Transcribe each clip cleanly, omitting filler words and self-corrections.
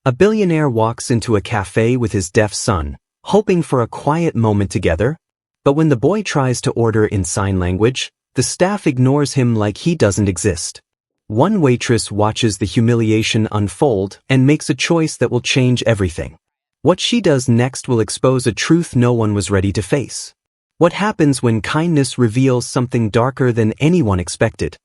A billionaire walks into a cafe with his deaf son, hoping for a quiet moment together, but when the boy tries to order in sign language, the staff ignores him like he doesn't exist. One waitress watches the humiliation unfold and makes a choice that will change everything. What she does next will expose a truth no one was ready to face. What happens when kindness reveals something darker than anyone expected?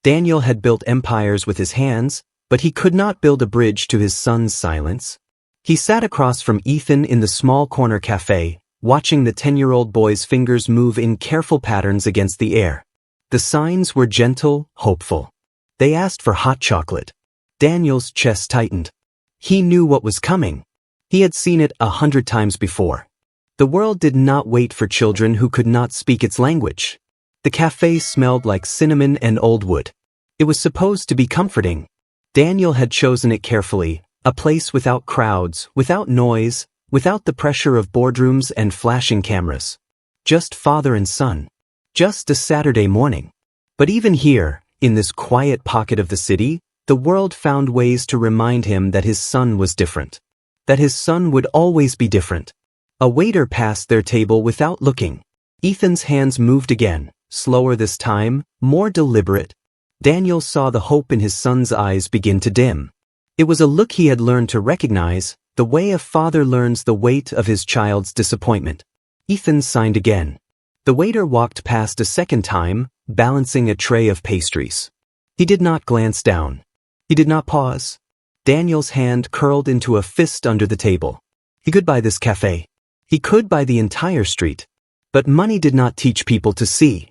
Daniel had built empires with his hands, but he could not build a bridge to his son's silence. He sat across from Ethan in the small corner cafe, watching the 10-year-old boy's fingers move in careful patterns against the air. The signs were gentle, hopeful. They asked for hot chocolate. Daniel's chest tightened. He knew what was coming. He had seen it 100 times before. The world did not wait for children who could not speak its language. The cafe smelled like cinnamon and old wood. It was supposed to be comforting. Daniel had chosen it carefully, a place without crowds, without noise, without the pressure of boardrooms and flashing cameras. Just father and son. Just a Saturday morning. But even here, in this quiet pocket of the city, the world found ways to remind him that his son was different. That his son would always be different. A waiter passed their table without looking. Ethan's hands moved again, slower this time, more deliberate. Daniel saw the hope in his son's eyes begin to dim. It was a look he had learned to recognize, the way a father learns the weight of his child's disappointment. Ethan signed again. The waiter walked past a second time, balancing a tray of pastries. He did not glance down. He did not pause. Daniel's hand curled into a fist under the table. He could buy this cafe. He could buy the entire street. But money did not teach people to see.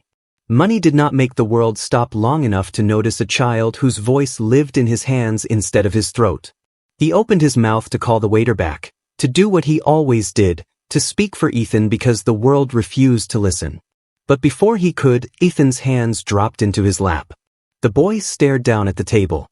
Money did not make the world stop long enough to notice a child whose voice lived in his hands instead of his throat. He opened his mouth to call the waiter back, to do what he always did, to speak for Ethan because the world refused to listen. But before he could, Ethan's hands dropped into his lap. The boy stared down at the table.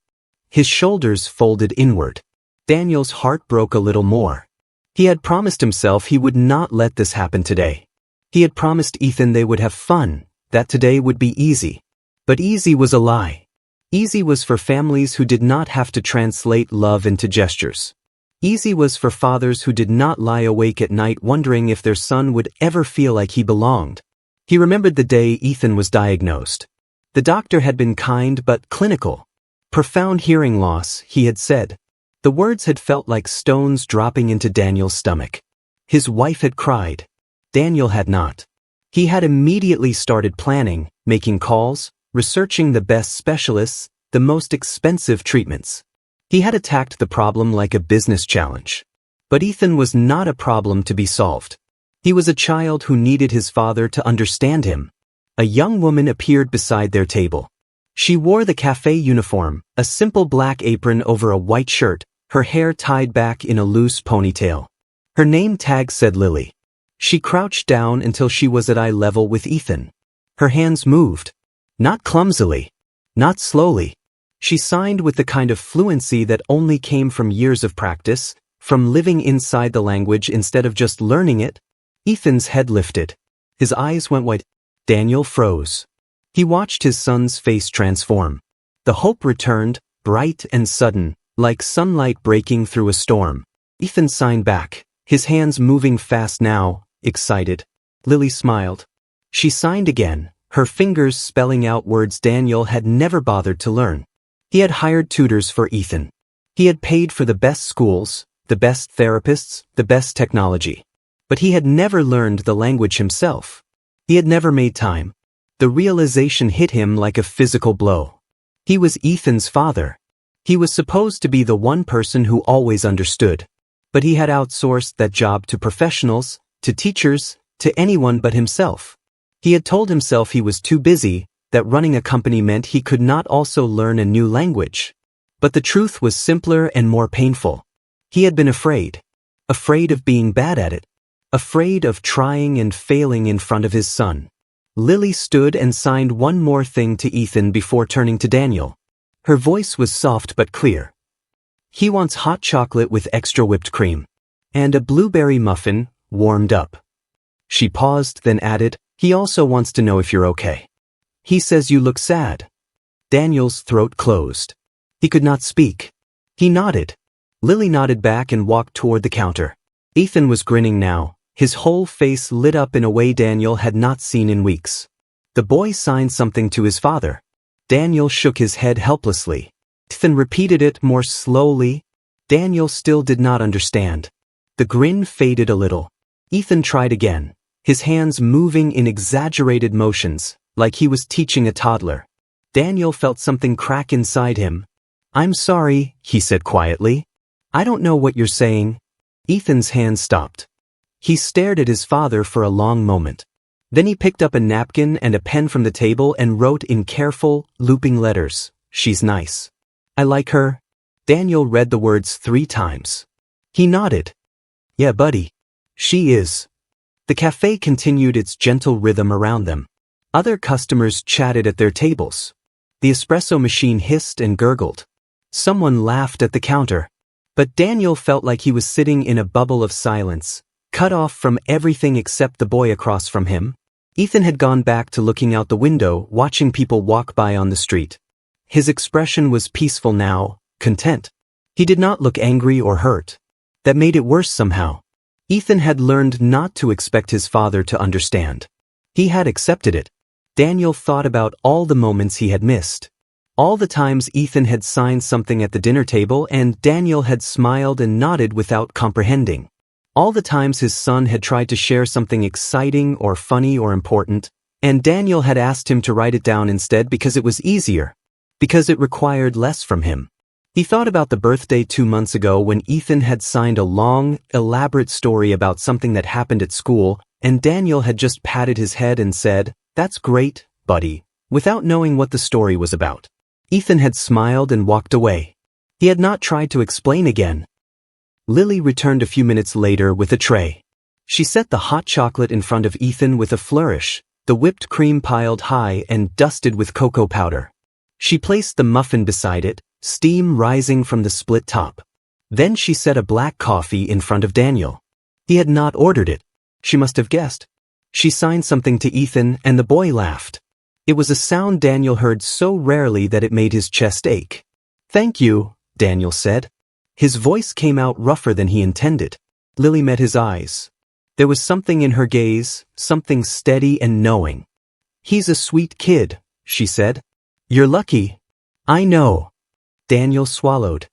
His shoulders folded inward. Daniel's heart broke a little more. He had promised himself he would not let this happen today. He had promised Ethan they would have fun, that today would be easy. But easy was a lie. Easy was for families who did not have to translate love into gestures. Easy was for fathers who did not lie awake at night wondering if their son would ever feel like he belonged. He remembered the day Ethan was diagnosed. The doctor had been kind but clinical. Profound hearing loss, he had said. The words had felt like stones dropping into Daniel's stomach. His wife had cried. Daniel had not. He had immediately started planning, making calls, researching the best specialists, the most expensive treatments. He had attacked the problem like a business challenge. But Ethan was not a problem to be solved. He was a child who needed his father to understand him. A young woman appeared beside their table. She wore the cafe uniform, a simple black apron over a white shirt, her hair tied back in a loose ponytail. Her name tag said Lily. She crouched down until she was at eye level with Ethan. Her hands moved. Not clumsily. Not slowly. She signed with the kind of fluency that only came from years of practice, from living inside the language instead of just learning it. Ethan's head lifted. His eyes went wide. Daniel froze. He watched his son's face transform. The hope returned, bright and sudden, like sunlight breaking through a storm. Ethan signed back, his hands moving fast now, excited. Lily smiled. She signed again, her fingers spelling out words Daniel had never bothered to learn. He had hired tutors for Ethan. He had paid for the best schools, the best therapists, the best technology. But he had never learned the language himself. He had never made time. The realization hit him like a physical blow. He was Ethan's father. He was supposed to be the one person who always understood. But he had outsourced that job to professionals, to teachers, to anyone but himself. He had told himself he was too busy, that running a company meant he could not also learn a new language. But the truth was simpler and more painful. He had been afraid. Afraid of being bad at it. Afraid of trying and failing in front of his son. Lily stood and signed one more thing to Ethan before turning to Daniel. Her voice was soft but clear. He wants hot chocolate with extra whipped cream. And a blueberry muffin, warmed up. She paused, then added, he also wants to know if you're okay. He says you look sad. Daniel's throat closed. He could not speak. He nodded. Lily nodded back and walked toward the counter. Ethan was grinning now, his whole face lit up in a way Daniel had not seen in weeks. The boy signed something to his father. Daniel shook his head helplessly. Ethan repeated it more slowly. Daniel still did not understand. The grin faded a little. Ethan tried again, his hands moving in exaggerated motions, like he was teaching a toddler. Daniel felt something crack inside him. "I'm sorry," he said quietly. "I don't know what you're saying." Ethan's hand stopped. He stared at his father for a long moment. Then he picked up a napkin and a pen from the table and wrote in careful, looping letters, "She's nice. I like her." Daniel read the words 3 times. He nodded. "Yeah, buddy. She is." The cafe continued its gentle rhythm around them. Other customers chatted at their tables. The espresso machine hissed and gurgled. Someone laughed at the counter. But Daniel felt like he was sitting in a bubble of silence, cut off from everything except the boy across from him. Ethan had gone back to looking out the window, watching people walk by on the street. His expression was peaceful now, content. He did not look angry or hurt. That made it worse somehow. Ethan had learned not to expect his father to understand. He had accepted it. Daniel thought about all the moments he had missed. All the times Ethan had signed something at the dinner table and Daniel had smiled and nodded without comprehending. All the times his son had tried to share something exciting or funny or important, and Daniel had asked him to write it down instead because it was easier, because it required less from him. He thought about the birthday 2 months ago when Ethan had signed a long, elaborate story about something that happened at school, and Daniel had just patted his head and said, "That's great, buddy," without knowing what the story was about. Ethan had smiled and walked away. He had not tried to explain again. Lily returned a few minutes later with a tray. She set the hot chocolate in front of Ethan with a flourish, the whipped cream piled high and dusted with cocoa powder. She placed the muffin beside it, steam rising from the split top. Then she set a black coffee in front of Daniel. He had not ordered it. She must have guessed. She signed something to Ethan and the boy laughed. It was a sound Daniel heard so rarely that it made his chest ache. "Thank you," Daniel said. His voice came out rougher than he intended. Lily met his eyes. There was something in her gaze, something steady and knowing. "He's a sweet kid," she said. "You're lucky." "I know." Daniel swallowed.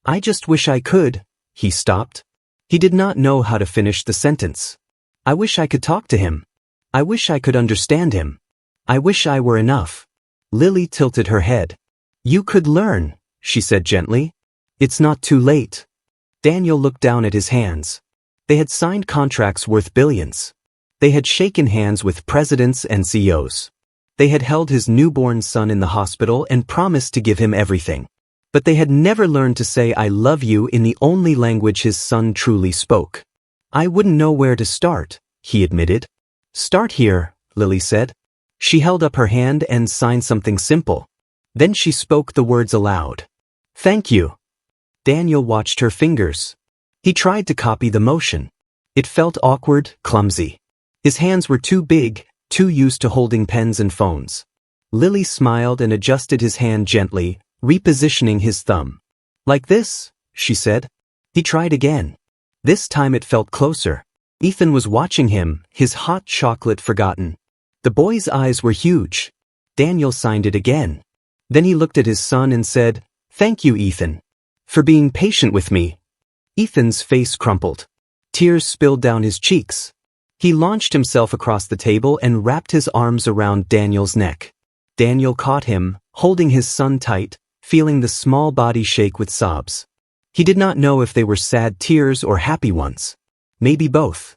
"I just wish I could." He stopped. He did not know how to finish the sentence. "I wish I could talk to him. I wish I could understand him. I wish I were enough." Lily tilted her head. "You could learn," she said gently. "It's not too late." Daniel looked down at his hands. They had signed contracts worth billions. They had shaken hands with presidents and CEOs. They had held his newborn son in the hospital and promised to give him everything. But they had never learned to say "I love you" in the only language his son truly spoke. "I wouldn't know where to start," he admitted. "Start here," Lily said. She held up her hand and signed something simple. Then she spoke the words aloud. "Thank you." Daniel watched her fingers. He tried to copy the motion. It felt awkward, clumsy. His hands were too big, too used to holding pens and phones. Lily smiled and adjusted his hand gently, repositioning his thumb. "Like this," she said. He tried again. This time it felt closer. Ethan was watching him, his hot chocolate forgotten. The boy's eyes were huge. Daniel signed it again. Then he looked at his son and said, "Thank you, Ethan, for being patient with me." Ethan's face crumpled. Tears spilled down his cheeks. He launched himself across the table and wrapped his arms around Daniel's neck. Daniel caught him, holding his son tight, feeling the small body shake with sobs. He did not know if they were sad tears or happy ones. Maybe both.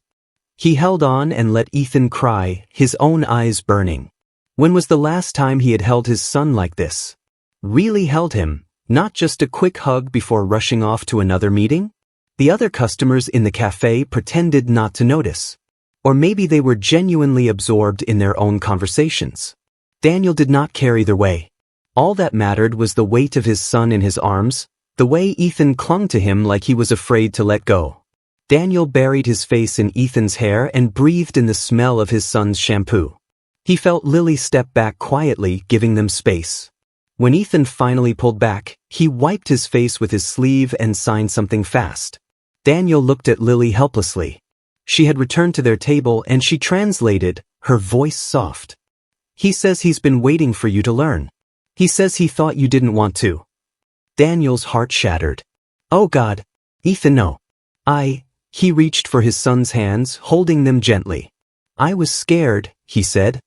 He held on and let Ethan cry, his own eyes burning. When was the last time he had held his son like this? Really held him, not just a quick hug before rushing off to another meeting? The other customers in the cafe pretended not to notice. Or maybe they were genuinely absorbed in their own conversations. Daniel did not care either way. All that mattered was the weight of his son in his arms, the way Ethan clung to him like he was afraid to let go. Daniel buried his face in Ethan's hair and breathed in the smell of his son's shampoo. He felt Lily step back quietly, giving them space. When Ethan finally pulled back, He wiped his face with his sleeve and signed something fast. Daniel looked at Lily helplessly. She had returned to their table and she translated, her voice soft. He says he's been waiting for you to learn. He says he thought you didn't want to. Daniel's heart shattered. Oh God. Ethan, no. He reached for his son's hands, holding them gently. I was scared, he said.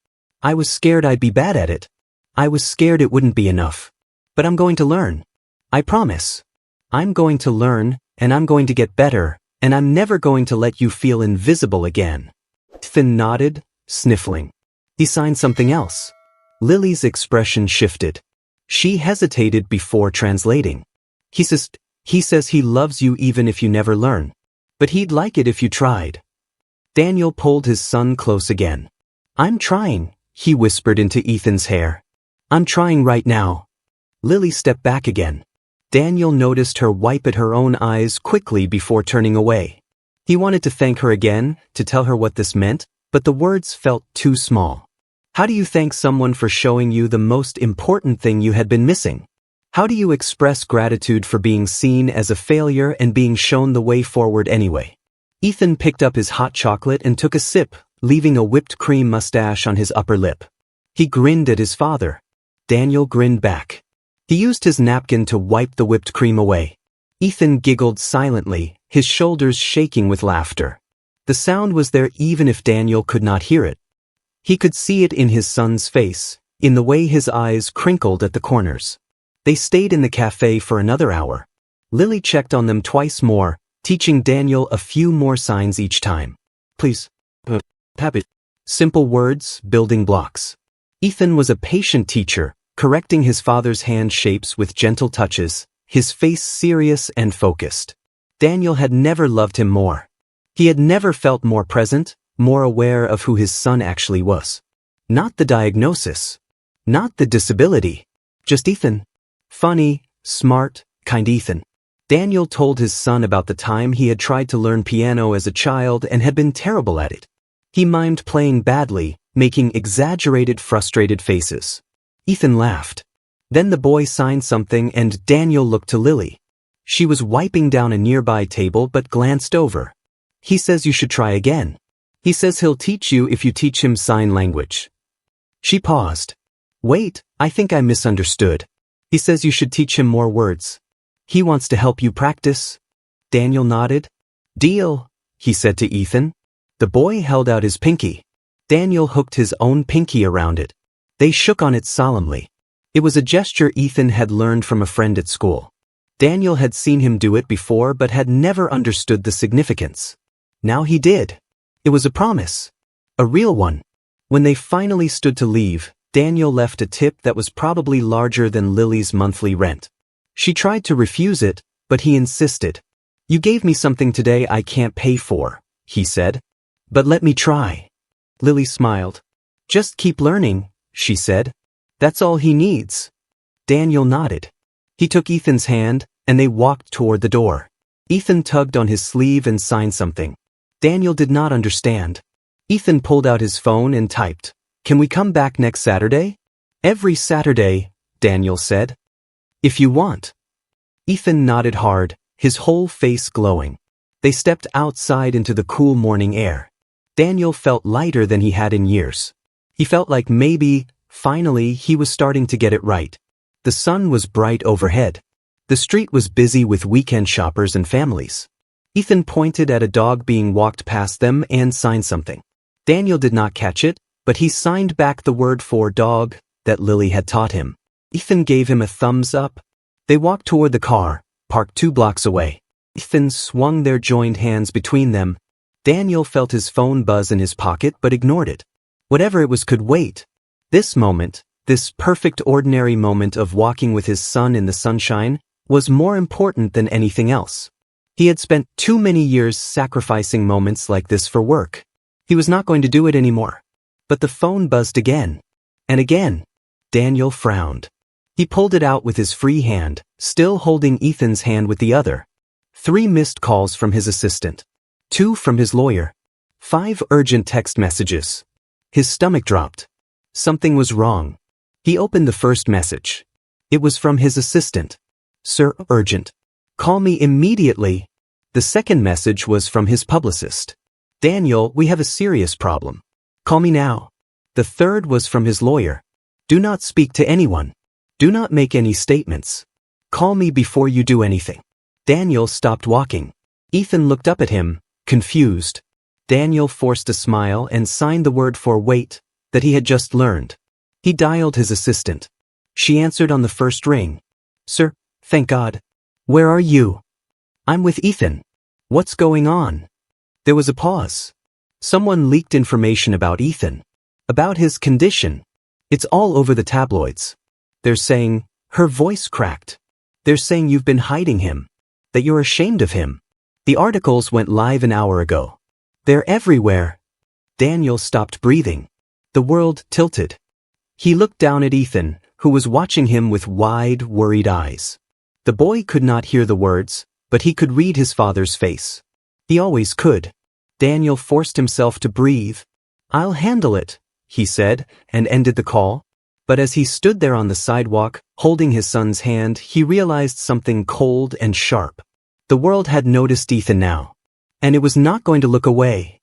I was scared I'd be bad at it. I was scared it wouldn't be enough. But I'm going to learn. I promise. I'm going to learn, and I'm going to get better, and I'm never going to let you feel invisible again. Ethan nodded, sniffling. He signed something else. Lily's expression shifted. She hesitated before translating. He says he loves you even if you never learn. But he'd like it if you tried. Daniel pulled his son close again. I'm trying, he whispered into Ethan's hair. I'm trying right now. Lily stepped back again. Daniel noticed her wipe at her own eyes quickly before turning away. He wanted to thank her again, to tell her what this meant, but the words felt too small. How do you thank someone for showing you the most important thing you had been missing? How do you express gratitude for being seen as a failure and being shown the way forward anyway? Ethan picked up his hot chocolate and took a sip, leaving a whipped cream mustache on his upper lip. He grinned at his father. Daniel grinned back. He used his napkin to wipe the whipped cream away. Ethan giggled silently, his shoulders shaking with laughter. The sound was there even if Daniel could not hear it. He could see it in his son's face, in the way his eyes crinkled at the corners. They stayed in the cafe for another hour. Lily checked on them twice more, teaching Daniel a few more signs each time. Please. Happy. Simple words, building blocks. Ethan was a patient teacher, correcting his father's hand shapes with gentle touches, his face serious and focused. Daniel had never loved him more. He had never felt more present, more aware of who his son actually was. Not the diagnosis. Not the disability. Just Ethan. Funny, smart, kind Ethan. Daniel told his son about the time he had tried to learn piano as a child and had been terrible at it. He mimed playing badly, making exaggerated, frustrated faces. Ethan laughed. Then the boy signed something and Daniel looked to Lily. She was wiping down a nearby table but glanced over. He says you should try again. He says he'll teach you if you teach him sign language. She paused. Wait, I think I misunderstood. He says you should teach him more words. He wants to help you practice. Daniel nodded. Deal, he said to Ethan. The boy held out his pinky. Daniel hooked his own pinky around it. They shook on it solemnly. It was a gesture Ethan had learned from a friend at school. Daniel had seen him do it before but had never understood the significance. Now he did. It was a promise. A real one. When they finally stood to leave, Daniel left a tip that was probably larger than Lily's monthly rent. She tried to refuse it, but he insisted. You gave me something today I can't pay for, he said. But let me try. Lily smiled. Just keep learning, she said. That's all he needs. Daniel nodded. He took Ethan's hand, and they walked toward the door. Ethan tugged on his sleeve and signed something. Daniel did not understand. Ethan pulled out his phone and typed, Can we come back next Saturday? Every Saturday, Daniel said. If you want. Ethan nodded hard, his whole face glowing. They stepped outside into the cool morning air. Daniel felt lighter than he had in years. He felt like maybe, finally, he was starting to get it right. The sun was bright overhead. The street was busy with weekend shoppers and families. Ethan pointed at a dog being walked past them and signed something. Daniel did not catch it, but he signed back the word for dog that Lily had taught him. Ethan gave him a thumbs up. They walked toward the car, parked 2 blocks away. Ethan swung their joined hands between them. Daniel felt his phone buzz in his pocket but ignored it. Whatever it was could wait. This moment, this perfect ordinary moment of walking with his son in the sunshine, was more important than anything else. He had spent too many years sacrificing moments like this for work. He was not going to do it anymore. But the phone buzzed again. And again. Daniel frowned. He pulled it out with his free hand, still holding Ethan's hand with the other. 3 missed calls from his assistant. 2 from his lawyer. 5 urgent text messages. His stomach dropped. Something was wrong. He opened the first message. It was from his assistant. Sir, urgent. Call me immediately. The second message was from his publicist. Daniel, we have a serious problem. Call me now. The third was from his lawyer. Do not speak to anyone. Do not make any statements. Call me before you do anything. Daniel stopped walking. Ethan looked up at him, confused. Daniel forced a smile and signed the word for wait that he had just learned. He dialed his assistant. She answered on the first ring. Sir, thank God. Where are you? I'm with Ethan. What's going on? There was a pause. Someone leaked information about Ethan. About his condition. It's all over the tabloids. They're saying, her voice cracked. They're saying you've been hiding him. That you're ashamed of him. The articles went live an hour ago. They're everywhere. Daniel stopped breathing. The world tilted. He looked down at Ethan, who was watching him with wide, worried eyes. The boy could not hear the words, but he could read his father's face. He always could. Daniel forced himself to breathe. I'll handle it, he said, and ended the call. But as he stood there on the sidewalk, holding his son's hand, he realized something cold and sharp. The world had noticed Ethan now. And it was not going to look away.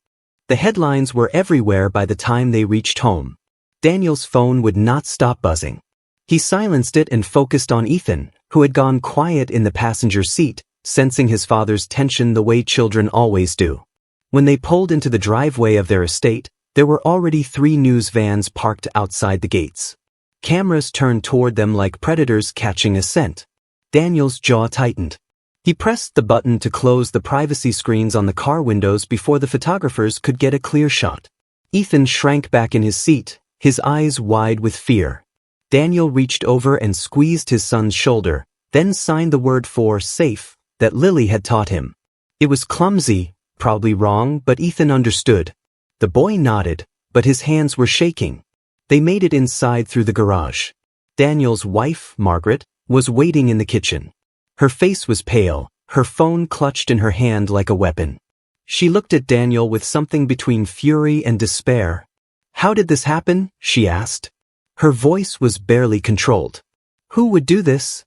The headlines were everywhere by the time they reached home. Daniel's phone would not stop buzzing. He silenced it and focused on Ethan, who had gone quiet in the passenger seat, sensing his father's tension the way children always do. When they pulled into the driveway of their estate, there were already 3 news vans parked outside the gates. Cameras turned toward them like predators catching a scent. Daniel's jaw tightened. He pressed the button to close the privacy screens on the car windows before the photographers could get a clear shot. Ethan shrank back in his seat, his eyes wide with fear. Daniel reached over and squeezed his son's shoulder, then signed the word for safe that Lily had taught him. It was clumsy, probably wrong, but Ethan understood. The boy nodded, but his hands were shaking. They made it inside through the garage. Daniel's wife, Margaret, was waiting in the kitchen. Her face was pale, her phone clutched in her hand like a weapon. She looked at Daniel with something between fury and despair. How did this happen? She asked. Her voice was barely controlled. Who would do this?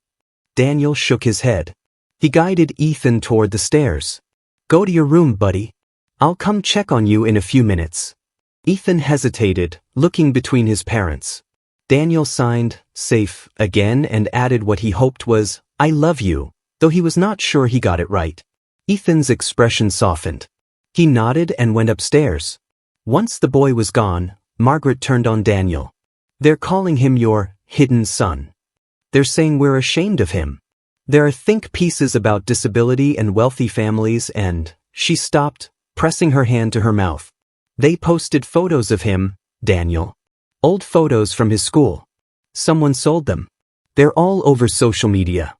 Daniel shook his head. He guided Ethan toward the stairs. Go to your room, buddy. I'll come check on you in a few minutes. Ethan hesitated, looking between his parents. Daniel signed, safe, again and added what he hoped was, I love you, though he was not sure he got it right. Ethan's expression softened. He nodded and went upstairs. Once the boy was gone, Margaret turned on Daniel. They're calling him your hidden son. They're saying we're ashamed of him. There are think pieces about disability and wealthy families and, she stopped, pressing her hand to her mouth. They posted photos of him, Daniel. Old photos from his school. Someone sold them. They're all over social media.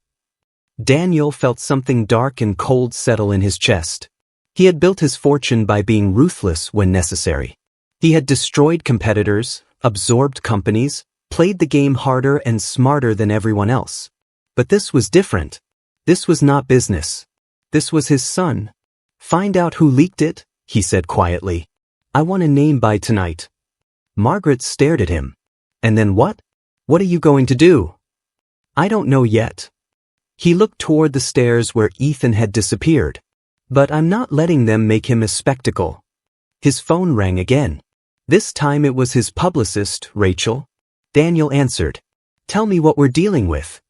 Daniel felt something dark and cold settle in his chest. He had built his fortune by being ruthless when necessary. He had destroyed competitors, absorbed companies, played the game harder and smarter than everyone else. But this was different. This was not business. This was his son. Find out who leaked it, he said quietly. I want a name by tonight. Margaret stared at him. And then what? What are you going to do? I don't know yet. He looked toward the stairs where Ethan had disappeared. But I'm not letting them make him a spectacle. His phone rang again. This time it was his publicist, Rachel. Daniel answered. Tell me what we're dealing with.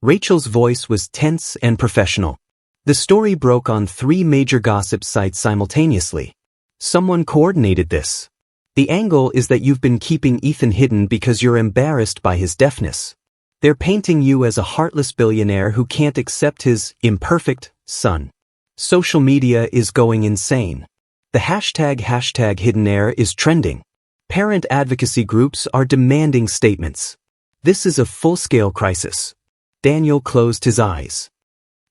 Rachel's voice was tense and professional. The story broke on 3 major gossip sites simultaneously. Someone coordinated this. The angle is that you've been keeping Ethan hidden because you're embarrassed by his deafness. They're painting you as a heartless billionaire who can't accept his imperfect son. Social media is going insane. The hashtag #HiddenAir is trending. Parent advocacy groups are demanding statements. This is a full-scale crisis. Daniel closed his eyes.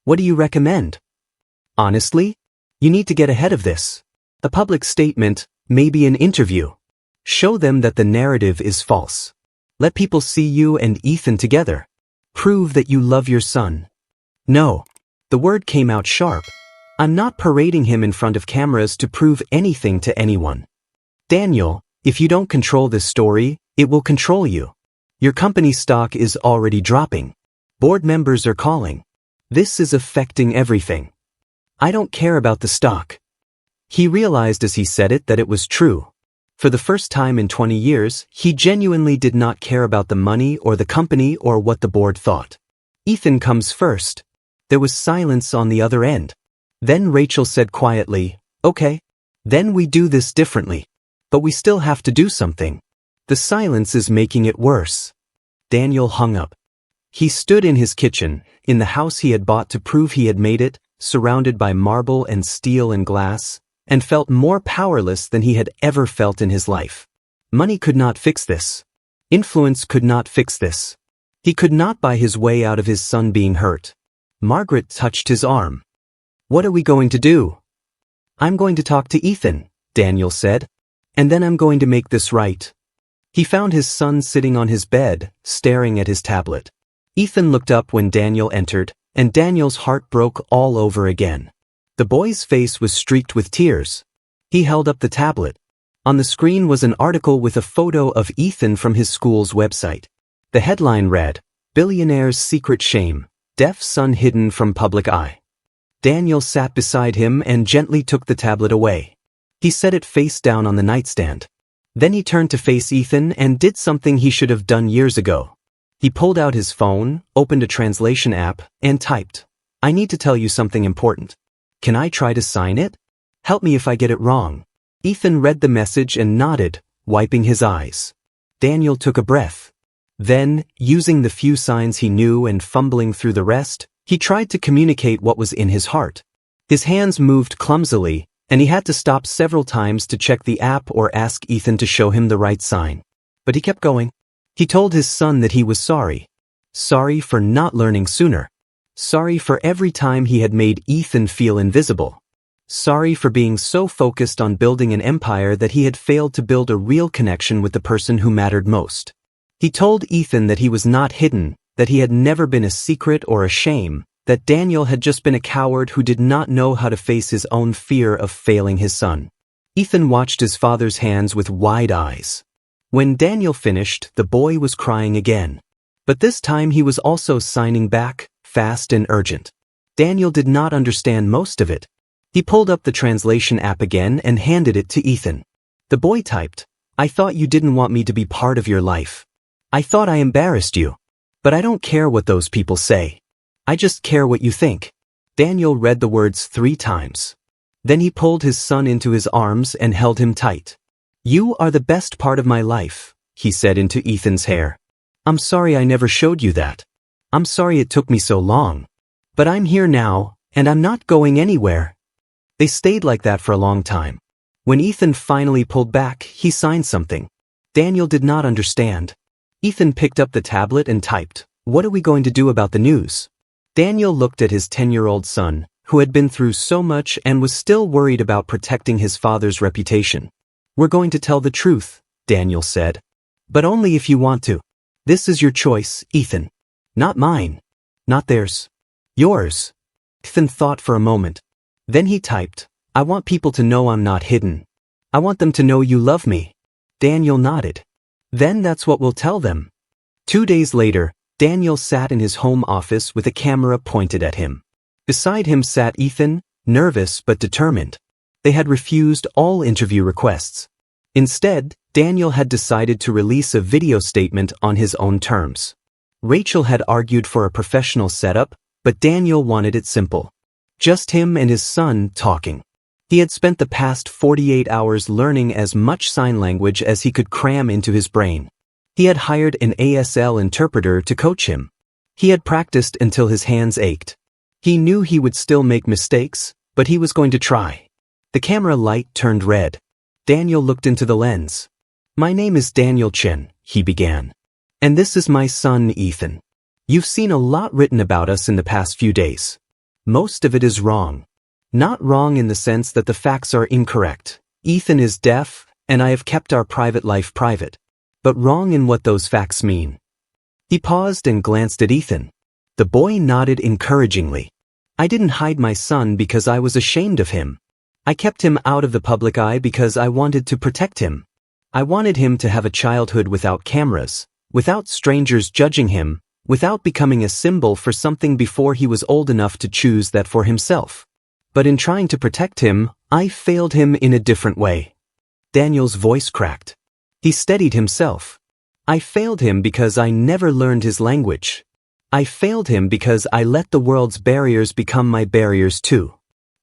What do you recommend? Honestly, you need to get ahead of this. A public statement, maybe an interview. Show them that the narrative is false. Let people see you and Ethan together. Prove that you love your son. No. The word came out sharp. I'm not parading him in front of cameras to prove anything to anyone. Daniel, if you don't control this story, it will control you. Your company's stock is already dropping. Board members are calling. This is affecting everything. I don't care about the stock. He realized as he said it that it was true. For the first time in 20 years, he genuinely did not care about the money or the company or what the board thought. Ethan comes first. There was silence on the other end. Then Rachel said quietly, "Okay. Then we do this differently. But we still have to do something." The silence is making it worse. Daniel hung up. He stood in his kitchen, in the house he had bought to prove he had made it, surrounded by marble and steel and glass, and felt more powerless than he had ever felt in his life. Money could not fix this. Influence could not fix this. He could not buy his way out of his son being hurt. Margaret touched his arm. "What are we going to do?" "I'm going to talk to Ethan," Daniel said. "And then I'm going to make this right." He found his son sitting on his bed, staring at his tablet. Ethan looked up when Daniel entered, and Daniel's heart broke all over again. The boy's face was streaked with tears. He held up the tablet. On the screen was an article with a photo of Ethan from his school's website. The headline read, "Billionaire's Secret Shame, Deaf Son Hidden from Public Eye." Daniel sat beside him and gently took the tablet away. He set it face down on the nightstand. Then he turned to face Ethan and did something he should have done years ago. He pulled out his phone, opened a translation app, and typed, "I need to tell you something important. Can I try to sign it? Help me if I get it wrong." Ethan read the message and nodded, wiping his eyes. Daniel took a breath. Then, using the few signs he knew and fumbling through the rest, he tried to communicate what was in his heart. His hands moved clumsily, and he had to stop several times to check the app or ask Ethan to show him the right sign. But he kept going. He told his son that he was sorry. Sorry for not learning sooner. Sorry for every time he had made Ethan feel invisible. Sorry for being so focused on building an empire that he had failed to build a real connection with the person who mattered most. He told Ethan that he was not hidden, that he had never been a secret or a shame, that Daniel had just been a coward who did not know how to face his own fear of failing his son. Ethan watched his father's hands with wide eyes. When Daniel finished, the boy was crying again. But this time he was also signing back, fast and urgent. Daniel did not understand most of it. He pulled up the translation app again and handed it to Ethan. The boy typed, "I thought you didn't want me to be part of your life. I thought I embarrassed you. But I don't care what those people say. I just care what you think." Daniel read the words 3 times. Then he pulled his son into his arms and held him tight. "You are the best part of my life," he said into Ethan's hair. "I'm sorry I never showed you that. I'm sorry it took me so long. But I'm here now, and I'm not going anywhere." They stayed like that for a long time. When Ethan finally pulled back, he signed something. Daniel did not understand. Ethan picked up the tablet and typed, "What are we going to do about the news?" Daniel looked at his 10-year-old son, who had been through so much and was still worried about protecting his father's reputation. "We're going to tell the truth," Daniel said. "But only if you want to. This is your choice, Ethan. Not mine. Not theirs. Yours." Ethan thought for a moment. Then he typed, "I want people to know I'm not hidden. I want them to know you love me." Daniel nodded. "Then that's what we'll tell them." 2 days later, Daniel sat in his home office with a camera pointed at him. Beside him sat Ethan, nervous but determined. They had refused all interview requests. Instead, Daniel had decided to release a video statement on his own terms. Rachel had argued for a professional setup, but Daniel wanted it simple. Just him and his son talking. He had spent the past 48 hours learning as much sign language as he could cram into his brain. He had hired an ASL interpreter to coach him. He had practiced until his hands ached. He knew he would still make mistakes, but he was going to try. The camera light turned red. Daniel looked into the lens. "My name is Daniel Chen," he began. "And this is my son, Ethan. You've seen a lot written about us in the past few days. Most of it is wrong. Not wrong in the sense that the facts are incorrect. Ethan is deaf, and I have kept our private life private. But wrong in what those facts mean." He paused and glanced at Ethan. The boy nodded encouragingly. "I didn't hide my son because I was ashamed of him. I kept him out of the public eye because I wanted to protect him. I wanted him to have a childhood without cameras, without strangers judging him, without becoming a symbol for something before he was old enough to choose that for himself. But in trying to protect him, I failed him in a different way. Daniel's voice cracked. He steadied himself. I failed him because I never learned his language. I failed him because I let the world's barriers become my barriers too.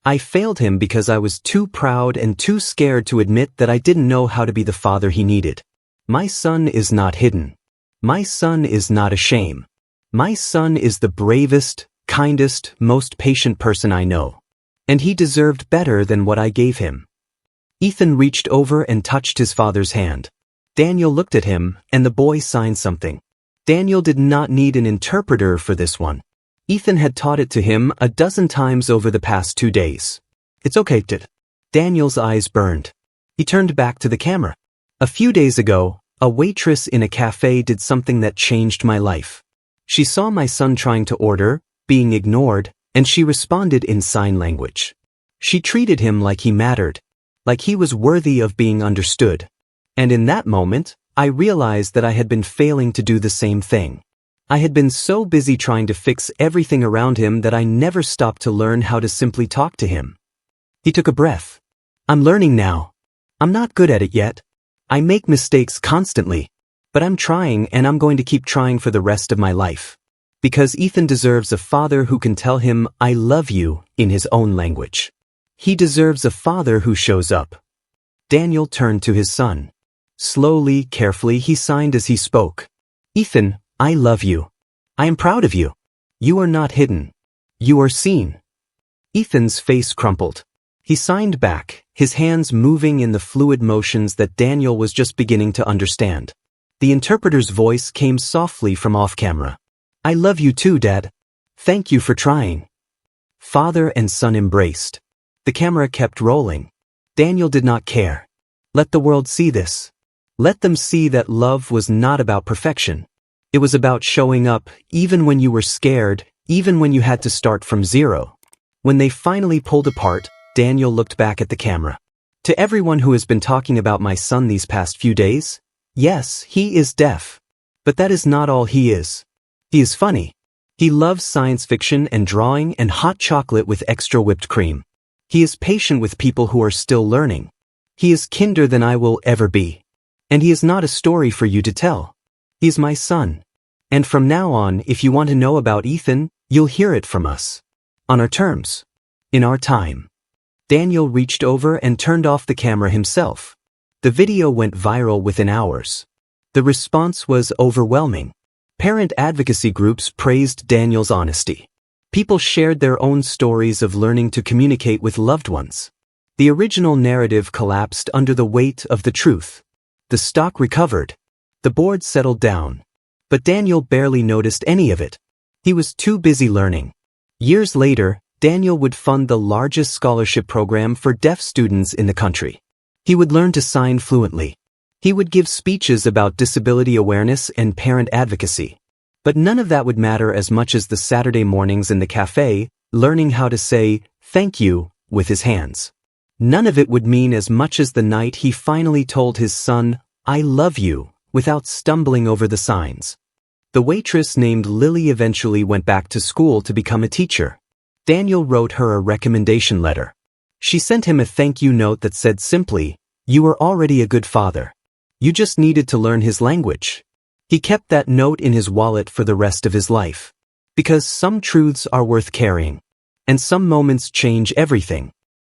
I failed him because I was too proud and too scared to admit that I didn't know how to be the father he needed. My son is not hidden. My son is not a shame. My son is the bravest, kindest, most patient person I know. And he deserved better than what I gave him. Ethan reached over and touched his father's hand. Daniel looked at him, and the boy signed something. Daniel did not need an interpreter for this one. Ethan had taught it to him a dozen times over the past 2 days. It's okay, Dad. Daniel's eyes burned. He turned back to the camera. A few days ago, a waitress in a cafe did something that changed my life. She saw my son trying to order, being ignored, and she responded in sign language. She treated him like he mattered, like he was worthy of being understood. And in that moment, I realized that I had been failing to do the same thing. I had been so busy trying to fix everything around him that I never stopped to learn how to simply talk to him. He took a breath. I'm learning now. I'm not good at it yet. I make mistakes constantly, but I'm trying, and I'm going to keep trying for the rest of my life. Because Ethan deserves a father who can tell him, I love you, in his own language. He deserves a father who shows up. Daniel turned to his son. Slowly, carefully, he signed as he spoke. Ethan, I love you. I am proud of you. You are not hidden. You are seen. Ethan's face crumpled. He signed back, his hands moving in the fluid motions that Daniel was just beginning to understand. The interpreter's voice came softly from off-camera. I love you too, Dad. Thank you for trying. Father and son embraced. The camera kept rolling. Daniel did not care. Let the world see this. Let them see that love was not about perfection. It was about showing up, even when you were scared, even when you had to start from zero. When they finally pulled apart, Daniel looked back at the camera. To everyone who has been talking about my son these past few days, yes, he is deaf. But that is not all he is. He is funny. He loves science fiction and drawing and hot chocolate with extra whipped cream. He is patient with people who are still learning. He is kinder than I will ever be. And he is not a story for you to tell. He is my son. And from now on, if you want to know about Ethan, you'll hear it from us. On our terms. In our time. Daniel reached over and turned off the camera himself. The video went viral within hours. The response was overwhelming. Parent advocacy groups praised Daniel's honesty. People shared their own stories of learning to communicate with loved ones. The original narrative collapsed under the weight of the truth. The stock recovered. The board settled down. But Daniel barely noticed any of it. He was too busy learning. Years later, Daniel would fund the largest scholarship program for deaf students in the country. He would learn to sign fluently. He would give speeches about disability awareness and parent advocacy. But none of that would matter as much as the Saturday mornings in the cafe, learning how to say, thank you, with his hands. None of it would mean as much as the night he finally told his son, I love you, without stumbling over the signs. The waitress named Lily eventually went back to school to become a teacher. Daniel wrote her a recommendation letter. She sent him a thank you note that said simply, you were already a good father. You just needed to learn his language. He kept that note in his wallet for the rest of his life. Because some truths are worth carrying. And some moments change everything.